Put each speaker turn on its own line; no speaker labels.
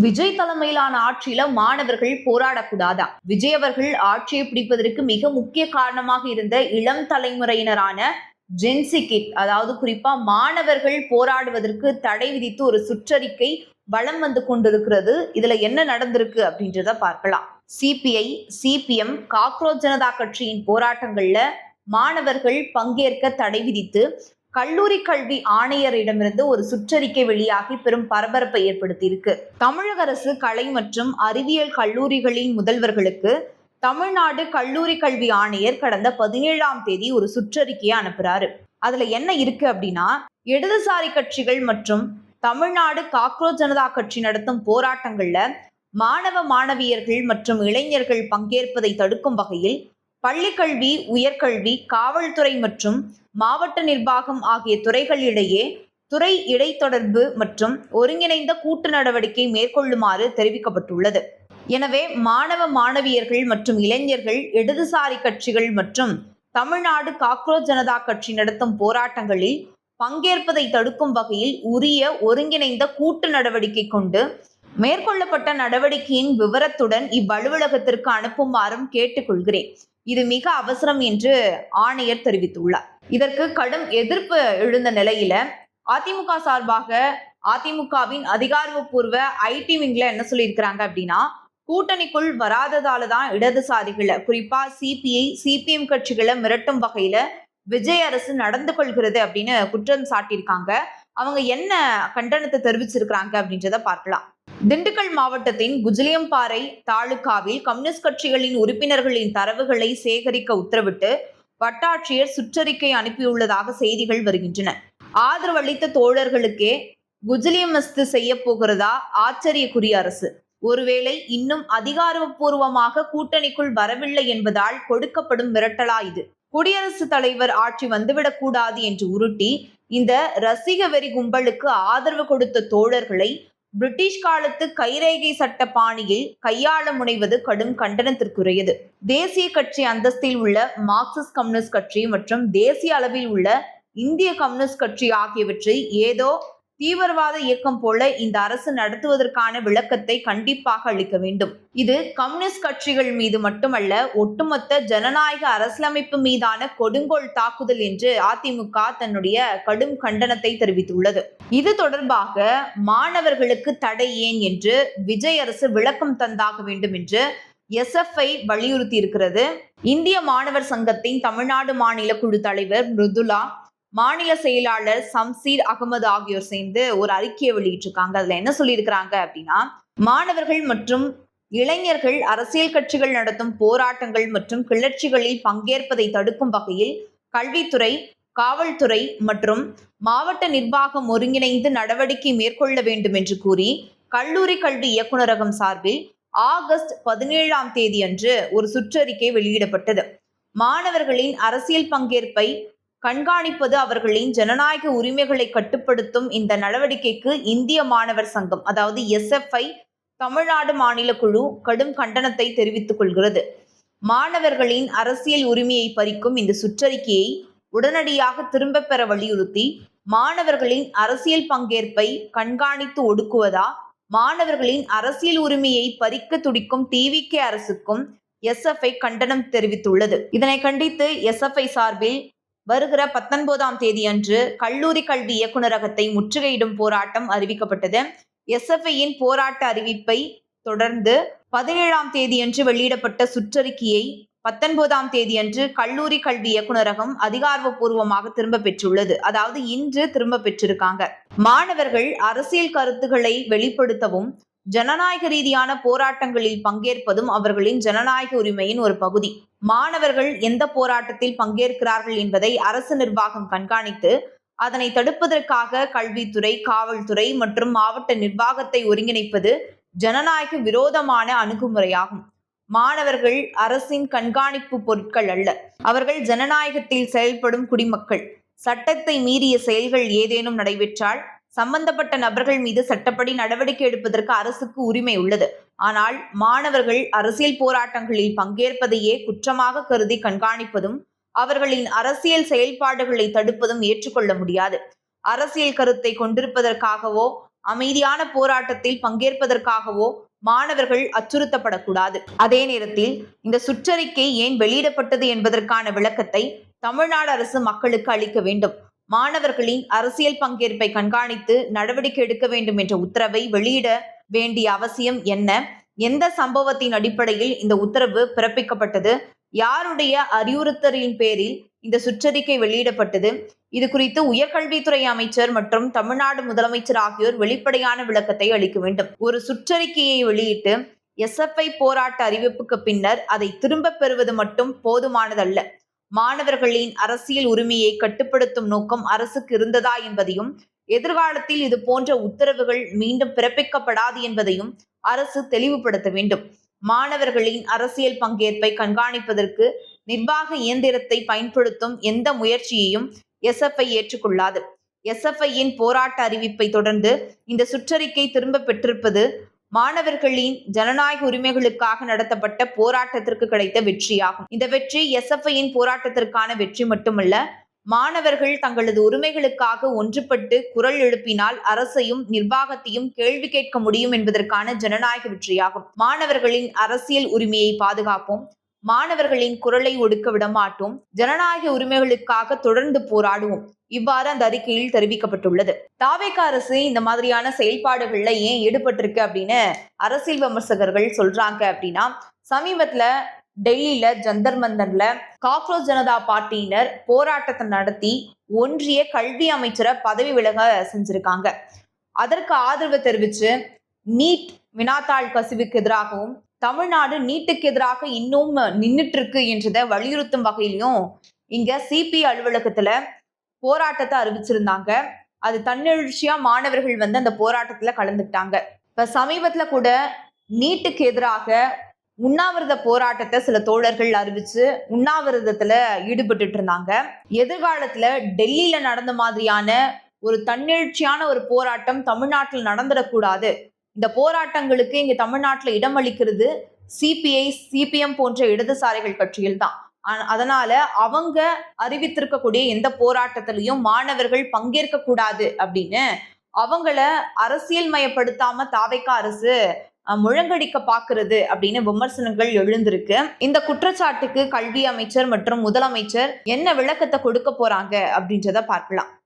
விஜய் தலைமையிலான ஆட்சியில மாணவர்கள் போராடக்கூடாதா? விஜய் அவர்கள் ஆட்சியை பிடிப்பதற்கு மிக முக்கிய காரணமாக இருந்த இளம் தலைமுறையினரான ஜென்சி கிட், அதாவது குறிப்பா மாணவர்கள் போராடுவதற்கு தடை விதித்து ஒரு சுற்றறிக்கை வலம் வந்து கொண்டிருக்கிறது. இதுல என்ன நடந்திருக்கு அப்படின்றத பார்க்கலாம். சிபிஐ, சிபிஎம், காக்ரோச் ஜனதா கட்சியின் போராட்டங்கள்ல மாணவர்கள் பங்கேற்க தடை விதித்து கல்லூரி கல்வி ஆணையரிடமிருந்து ஒரு சுற்றறிக்கை வெளியாகி பெரும் பரபரப்பை ஏற்படுத்தியிருக்கு. தமிழக அரசு கலை மற்றும் அறிவியல் கல்லூரிகளின் முதல்வர்களுக்கு தமிழ்நாடு கல்லூரி கல்வி ஆணையர் கடந்த 17ஆம் தேதி ஒரு சுற்றறிக்கையை அனுப்புறாரு. அதுல என்ன இருக்கு அப்படின்னா, இடதுசாரி கட்சிகள் மற்றும் தமிழ்நாடு காக்ரோச் ஜனதா கட்சி நடத்தும் போராட்டங்கள்ல மாணவ மாணவியர்கள் மற்றும் இளைஞர்கள் பங்கேற்பதை தடுக்கும் வகையில் பள்ளிக்கல்வி, உயர்கல்வி, காவல்துறை மற்றும் மாவட்ட நிர்வாகம் ஆகிய துறைகளிடையே துறை இடைத்தொடர்பு மற்றும் ஒருங்கிணைந்த கூட்டு நடவடிக்கை மேற்கொள்ளுமாறு தெரிவிக்கப்பட்டுள்ளது. எனவே மாணவ மாணவியர்கள் மற்றும் இளைஞர்கள் இடதுசாரி கட்சிகள் மற்றும் தமிழ்நாடு காக்ரோச் ஜனதா கட்சி நடத்தும் போராட்டங்களில் பங்கேற்பதை தடுக்கும் வகையில் உரிய ஒருங்கிணைந்த கூட்டு நடவடிக்கை கொண்டு மேற்கொள்ளப்பட்ட நடவடிக்கையின் விவரத்துடன் இவ்வலுவலகத்திற்கு அனுப்புமாறும் கேட்டுக்கொள்கிறேன். இது மிக அவசரம் என்று ஆணையர் தெரிவித்துள்ளார். இதற்கு கடும் எதிர்ப்பு எழுந்த நிலையில அதிமுக சார்பாக அதிமுகவின் அதிகாரப்பூர்வ ஐடி விங்ல என்ன சொல்லியிருக்கிறாங்க அப்படின்னா, கூட்டணிக்குள் வராததால தான் இடதுசாரிகளை, குறிப்பா சிபிஐ, சிபிஎம் கட்சிகளை மிரட்டும் வகையில விஜய் அரசு நடந்து கொள்கிறது அப்படின்னு குற்றம் சாட்டியிருக்காங்க. அவங்க என்ன கண்டனத்தை தெரிவிச்சிருக்கிறாங்க அப்படின்றத பார்க்கலாம். திண்டுக்கல் மாவட்டத்தின் குஜிலியம்பாறை தாலுகாவில் கம்யூனிஸ்ட் கட்சிகளின் உறுப்பினர்களின் தரவுகளை சேகரிக்க உத்தரவிட்டு வட்டாட்சியர் சுற்றறிக்கை அனுப்பியுள்ளதாக செய்திகள் வருகின்றன. ஆதரவளித்த தோழர்களுக்கே குஜிலியமஸ்து செய்ய போகிறதா ஆச்சரியக்குரிய அரசு. ஒருவேளை இன்னும் அதிகாரப்பூர்வமாக கூட்டணிக்குள் வரவில்லை என்பதால் கொடுக்கப்படும் மிரட்டலா இது? குடியரசுத் தலைவர் ஆட்சி வந்துவிடக் கூடாது என்று உருட்டி இந்த ரசிக வெறி கும்பலுக்கு ஆதரவு கொடுத்த தோழர்களை பிரிட்டிஷ் காலத்து கைரேகை சட்ட பாணியில் கையாள முனைவது கடும் கண்டனத்திற்குரியது. தேசிய கட்சி அந்தஸ்தில் உள்ள மார்க்சிஸ்ட் கம்யூனிஸ்ட் கட்சி மற்றும் தேசிய அளவில் உள்ள இந்திய கம்யூனிஸ்ட் கட்சி ஆகியவற்றை ஏதோ தீவிரவாத இயக்கம் போல இந்த அரசு நடத்துவதற்கான விளக்கத்தை கண்டிப்பாக அளிக்க வேண்டும். இது கம்யூனிஸ்ட் கட்சிகள் மீது மட்டுமல்ல, ஒட்டுமொத்த ஜனநாயக அரசியலமைப்பு மீதான கொடுங்கோல் தாக்குதல் என்று அதிமுக தன்னுடைய கடும் கண்டனத்தை தெரிவித்துள்ளது. இது தொடர்பாக மாணவர்களுக்கு தடை ஏன் என்று விஜய் அரசு விளக்கம் தந்தாக வேண்டும் என்று எஸ்எஃப்ஐ வலியுறுத்தி இருக்கிறது. இந்திய மாணவர் சங்கத்தின் தமிழ்நாடு மாநில குழு தலைவர் மிருதுலா, மாநில செயலாளர் சம்சீர் அகமது ஆகியோர் சேர்ந்து ஒரு அறிக்கையை வெளியிட்டிருக்காங்க. அதுல என்ன சொல்லியிருக்கிறாங்க அப்படின்னா, மாணவர்கள் மற்றும் இளைஞர்கள் அரசியல் கட்சிகள் நடத்தும் போராட்டங்கள் மற்றும் கிளர்ச்சிகளில் பங்கேற்பதை தடுக்கும் வகையில் கல்வித்துறை, காவல்துறை மற்றும் மாவட்ட நிர்வாகம் ஒருங்கிணைந்து நடவடிக்கை மேற்கொள்ள வேண்டும் என்று கூறி கல்லூரி கல்வி இயக்குநரகம் சார்பில் ஆகஸ்ட் 17ஆம் தேதி அன்று ஒரு சுற்றறிக்கை வெளியிடப்பட்டது. மாணவர்களின் அரசியல் பங்கேற்பை கண்காணிப்பது, அவர்களின் ஜனநாயக உரிமைகளை கட்டுப்படுத்தும் இந்த நடவடிக்கைக்கு இந்திய மாணவர் சங்கம், அதாவது எஸ்எஃப்ஐ தமிழ்நாடு மாநில குழு கடும் கண்டனத்தை தெரிவித்துக் கொள்கிறது. மாணவர்களின் அரசியல் உரிமையை பறிக்கும் இந்த சுற்றறிக்கையை உடனடியாக திரும்ப பெற வலியுறுத்தி மாணவர்களின் அரசியல் பங்கேற்பை கண்காணித்து ஒடுக்குவதா, மாணவர்களின் அரசியல் உரிமையை பறிக்க துடிக்கும் டிவிகே அரசுக்கும் எஸ்எஃப்ஐ கண்டனம் தெரிவித்துள்ளது. இதனை கண்டித்து எஸ்எஃப்ஐ சார்பில் வருகிற 19ஆம் தேதி அன்று கல்லூரி கல்வி இயக்குநரகத்தை முற்றுகையிடும் போராட்டம் அறிவிக்கப்பட்டது. எஸ்எஃப்ஐயின் போராட்ட அறிவிப்பை தொடர்ந்து 17ஆம் தேதி அன்று வெளியிடப்பட்ட சுற்றறிக்கையை 19ஆம் தேதி அன்று கல்லூரி கல்வி இயக்குநரகம் அதிகாரப்பூர்வமாக திரும்ப பெற்றுள்ளது. அதாவது இன்று திரும்ப பெற்றிருக்காங்க. மாணவர்கள் அரசியல் கருத்துக்களை வெளிப்படுத்தவும் ஜனநாயக ரீதியான போராட்டங்களில் பங்கேற்பதும் அவர்களின் ஜனநாயக உரிமையின் ஒரு பகுதி. மாணவர்கள் எந்த போராட்டத்தில் பங்கேற்கிறார்கள் என்பதை அரசு நிர்வாகம் கண்காணித்து அதனை தடுப்பதற்காக கல்வித்துறை, காவல்துறை மற்றும் மாவட்ட நிர்வாகத்தை ஒருங்கிணைப்பது ஜனநாயக விரோதமான அணுகுமுறையாகும். மாணவர்கள் அரசின் கண்காணிப்பு பொருட்கள் அல்ல. அவர்கள் ஜனநாயகத்தில் செயல்படும் குடிமக்கள். சட்டத்தை மீறிய செயல்கள் ஏதேனும் நடைபெற்றால் சம்பந்தப்பட்ட நபர்கள் மீது சட்டப்படி நடவடிக்கை எடுப்பதற்கு அரசுக்கு உரிமை உள்ளது. ஆனால் மாணவர்கள் அரசியல் போராட்டங்களில் பங்கேற்பதையே குற்றமாக கருதி கண்காணிப்பதும் அவர்களின் அரசியல் செயல்பாடுகளை தடுப்பதும் ஏற்றுக்கொள்ள முடியாது. அரசியல் கருத்தை கொண்டிருப்பதற்காகவோ அமைதியான போராட்டத்தில் பங்கேற்பதற்காகவோ மாணவர்கள் அச்சுறுத்தப்படக்கூடாது. அதே நேரத்தில் இந்த சுற்றறிக்கை ஏன் வெளியிடப்பட்டது என்பதற்கான விளக்கத்தை தமிழ்நாடு அரசு மக்களுக்கு அளிக்க வேண்டும். மாணவர்களின் அரசியல் பங்கேற்பை கண்காணித்து நடவடிக்கை எடுக்க வேண்டும் என்ற உத்தரவை வெளியிட வேண்டிய அவசியம் என்ன? எந்த சம்பவத்தின் அடிப்படையில் இந்த உத்தரவு பிறப்பிக்கப்பட்டது? யாருடைய அறிவுறுத்தலின் பேரில் இந்த சுற்றறிக்கை வெளியிடப்பட்டது? இது குறித்து உயர்கல்வித்துறை அமைச்சர் மற்றும் தமிழ்நாடு முதலமைச்சர் ஆகியோர் வெளிப்படையான விளக்கத்தை அளிக்க வேண்டும். ஒரு சுற்றறிக்கையை வெளியிட்டு எஸ்எஃப்ஐ போராட்ட அறிவிப்புக்கு பின்னர் அதை திரும்ப பெறுவது மட்டும் போதுமானதல்ல. மாணவர்களின் அரசியல் உரிமையை கட்டுப்படுத்தும் நோக்கம் அரசுக்கு இருந்ததா என்பதையும், எதிர்காலத்தில் இது போன்ற உத்தரவுகள் மீண்டும் பிறப்பிக்கப்படாது என்பதையும் அரசு தெளிவுபடுத்த வேண்டும். மாணவர்களின் அரசியல் பங்கேற்பை கண்காணிப்பதற்கு நிர்வாக இயந்திரத்தை பயன்படுத்தும் எந்த முயற்சியையும் எஸ்எஃப்ஐ ஏற்றுக்கொள்ளாது. எஸ்எஃப்ஐயின் போராட்ட அறிவிப்பை தொடர்ந்து இந்த சுற்றறிக்கை திரும்ப பெற்றிருப்பது மாணவர்களின் ஜனநாயக உரிமைகளுக்காக நடத்தப்பட்ட போராட்டத்திற்கு கிடைத்த வெற்றியாகும். இந்த வெற்றி எஸ்எஃப்ஐயின் போராட்டத்திற்கான வெற்றி மட்டுமல்ல, மாணவர்கள் தங்களது உரிமைகளுக்காக ஒன்றுபட்டு குரல் எழுப்பினால் அரசையும் நிர்வாகத்தையும் கேள்வி கேட்க முடியும் என்பதற்கான ஜனநாயக வெற்றியாகும். மாணவர்களின் அரசியல் உரிமையை பாதுகாப்போம், மாணவர்களின் குரலை ஒடுக்க விடமாட்டோம், ஜனநாயக உரிமைகளுக்காக தொடர்ந்து போராடுவோம். இவ்வாறு அந்த அறிக்கையில் தெரிவிக்கப்பட்டுள்ளது. தாவேகா அரசு இந்த மாதிரியான செயல்பாடுகள்ல ஏன் ஈடுபட்டிருக்கு அப்படின்னு அரசியல் விமர்சகர்கள் சொல்றாங்க அப்படின்னா, சமீபத்துல டெல்லியில ஜந்தர் மந்தர்ல காக்ரோச் ஜனதா பார்ட்டியினர் போராட்டத்தை நடத்தி ஒன்றிய கல்வி அமைச்சரை பதவி விலக செஞ்சிருக்காங்க. அதற்கு ஆதரவு தெரிவிச்சு நீட் வினாத்தாள் கசிவுக்கு எதிராகவும் தமிழ்நாடு நீட்டுக்கு எதிராக இன்னும் நின்றுட்டு இருக்கு என்றதை வலியுறுத்தும் வகையிலும் இங்க சிபி அலுவலகத்துல போராட்டத்தை அறிவிச்சிருந்தாங்க. அது தன்னெழுச்சியா மாணவர்கள் வந்து அந்த போராட்டத்துல கலந்துக்கிட்டாங்க. இப்ப சமீபத்துல கூட நீட்டுக்கு எதிராக உண்ணாவிரத போராட்டத்தை சில தோழர்கள் அறிவிச்சு உண்ணாவிரதத்துல ஈடுபட்டு இருந்தாங்க. எதிர்காலத்துல டெல்லியில நடந்த மாதிரியான ஒரு தன்னெழுச்சியான ஒரு போராட்டம் தமிழ்நாட்டில் நடந்துடக்கூடாது. இந்த போராட்டங்களுக்கு இங்க தமிழ்நாட்டுல இடம் அளிக்கிறது சிபிஐ, சிபிஎம் போன்ற இடதுசாரிகள் கட்சிகள் தான். அதனால அவங்க அறிவித்திருக்கக்கூடிய எந்த போராட்டத்திலையும் மாணவர்கள் பங்கேற்க கூடாது அப்படின்னு அவங்கள அரசியல் மயப்படுத்தாம தாவேகா அரசு முழங்கடிக்க பாக்குறது அப்படின்னு விமர்சனங்கள் எழுந்திருக்கு. இந்த குற்றச்சாட்டுக்கு கல்வி அமைச்சர் மற்றும் முதலமைச்சர் என்ன விளக்கத்தை கொடுக்க போறாங்க அப்படின்றத பார்க்கலாம்.